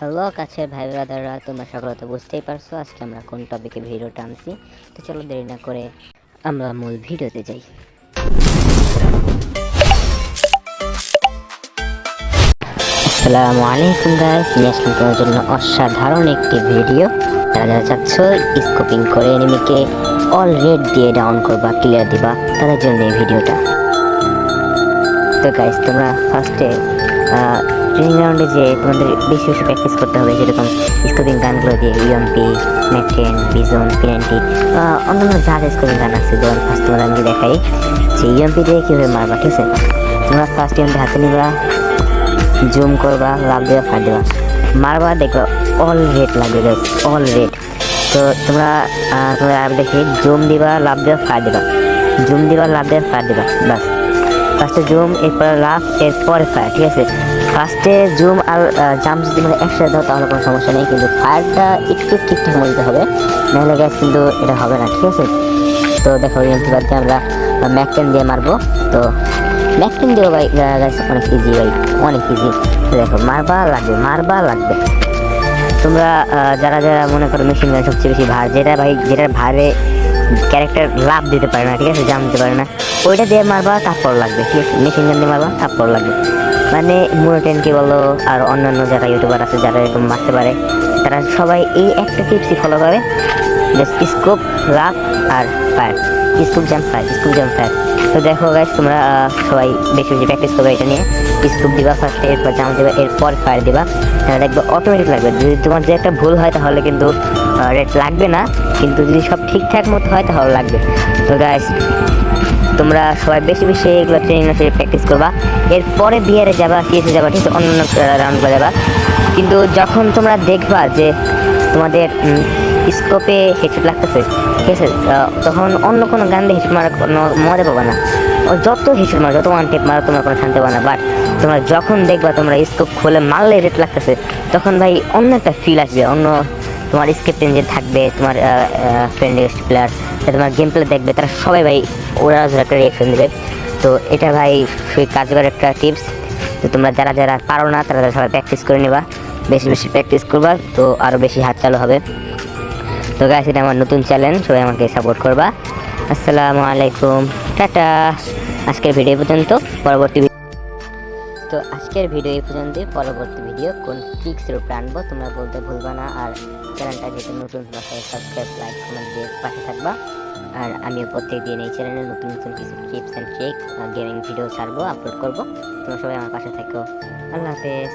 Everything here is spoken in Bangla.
হ্যালো কাছের ভাই ব্রাদাররা, তোমরা সকলে তো বুঝতেই পারছো আজকে আমরা কোন টপিকে ভিডিওটা আনছি। তো চলো দেরি না করে আমরা মূল ভিডিওতে যাই। আসসালামু আলাইকুম গাইস, নিয়ে আসলাম তোমার জন্য অসাধারণ একটি ভিডিও। যারা যারা চাচ্ছ স্কোপিং করে এনিমিকে অল রেড দিয়ে ডাউন করবা, ক্লিয়ার দিবা, তাদের জন্য এই ভিডিওটা। তো গাইস, তোমরা ফার্স্টে ট্রেনিং গ্রাউন্ডে যে তোমাদের বেশি বেশি প্র্যাকটিস করতে হবে, যেরকম স্কোপিং গানগুলো দিয়ে ইউএমপি, ম্যাকটেন, বিজন, পিএনটি, অন্যান্য যা যা স্কোপিং গান আছে। যেমন ফার্স্ট তোমরা আমি দেখাই যে ইউএমপি দিয়ে কীভাবে মারবা। ঠিক আছে, তোমরা ফার্স্ট ইউএমপি হাতে নিবা, জুম করবা, লাভ দেওয়া, ফাট দেবা, মারবা, দেখবা অল রেড লাগবে গাইস, অল রেড। তো তোমরা আর দেখি জুম দিবা, লাভ দেওয়া, ফাট দেবা, জুম দিবা, লাভ দেওয়া, ফাট দেবা, বাস। ফার্স্টে জুম, এরপরে লাভ, এরপরে ফায়ার। ঠিক আছে, ফার্স্টে জুম আর জাম্প যদি মানে একসাথে দাও তাহলে কোনো সমস্যা নেই, কিন্তু ফায়ারটা একটু ঠিকঠাক মতো হবে, নাহলে গ্যাস কিন্তু এটা হবে না। ঠিক আছে, তো দেখো ইউএমপি বাদ দিয়ে আমরা ম্যাকটেন দিয়ে মারবো। তো ম্যাকটেন দিয়েও ভাই গাইস অনেক ইজি, ভাই অনেক ইজি। দেখো মারবা লাগবে, মারবা লাগবে। তোমরা যারা যারা মনে করো মেশিন গান সবচেয়ে বেশি ভার, যেটা ভাই যেটার ভারে ক্যারেক্টার লাভ দিতে পারে না, ঠিক আছে, জাম দিতে পারে না, ওইটা দিয়ে মারবা, তারপর লাগবে। ঠিক আছে, মেশিন গান দিয়ে মারবা, তারপর লাগবে। মানে মোনোটেনকে বলো আর অন্যান্য যারা ইউটিউবার আছে যারা এরকম মারতে পারে, তারা সবাই এই একটা টিপসই ফলো করে, জাস্ট স্কোপ, লাভ আর fire, scoop jump fire, scoop jump fire. তো দেখো গাইস, তোমরা সবাই বেশি বেশি প্র্যাকটিস করবে এটা নিয়ে। স্কুপ দিবা ফার্স্টে, এরপর জাম্প দিবা, এরপর ফায়ার দিবা, দেখবে অটোমেটিক লাগবে। যদি তোমার যে একটা ভুল হয় তাহলে কিন্তু রেড লাগবে না, কিন্তু যদি সব ঠিকঠাক মতো হয় তাহলে লাগবে। তো গাইস, তোমরা সবাই বেশি বেশি এগুলো ট্রেনিং প্র্যাকটিস করবা, এরপরে বিয়ারে যাবা, সিএসে যাবা, ঠিক আছে, অন্যান্য রাউন্ডগুলো যাবা। কিন্তু যখন তোমরা দেখবা যে তোমাদের স্কোপে হেডশট লাগতেছে, ঠিক আছে, তখন অন্য কোনো গান দিয়ে হেডশট মারার কোনো মজা পাবা না। ও যত হেডশট মারো, যত ওয়ান টেপ মারো, তোমার কোনো শান্তি পাবা না। বাট তোমরা যখন দেখবা তোমরা স্কোপ খুলে মারলে রেড লাগতেছে, তখন ভাই অন্য একটা ফিল আসবে। অন্য তোমার স্কেপটেন যে থাকবে, তোমার ফ্রেন্ড প্লেয়ার, তোমার গেম প্লে দেখবে, তারা সবাই ভাই ওরা একটা রিয়াকশন দেবে। তো এটা ভাই সেই কার্যকর একটা টিপস। তো তোমরা যারা যারা পারো না তারা সবাই প্র্যাকটিস করে নেবা, বেশি বেশি প্র্যাকটিস করবা, তো আরও বেশি হাত চালু হবে। তো গাইস, এটা আমার নতুন চ্যালেঞ্জ, সবাই আমাকে সাপোর্ট করবা। আসসালামু আলাইকুম, টাটা। আজকের ভিডিও পর্যন্ত, আজকের ভিডিও এই পর্যন্তই। পরবর্তী ভিডিও কোন ট্রিক্সের উপরে আনবো তোমরা বলতে ভুলবা না। আর চ্যানেলটা যেহেতু নতুন, সাবস্ক্রাইব, লাইক, কমেন্ট দিয়ে পাশে থাকবা। আর আমিও প্রত্যেক দিন এই চ্যানেলে নতুন নতুন কিছু tips and trick gaming video ছাড়বো, আপলোড করবো। তোমরা সবাই আমার পাশে থাকো। আল্লাহ হাফেজ।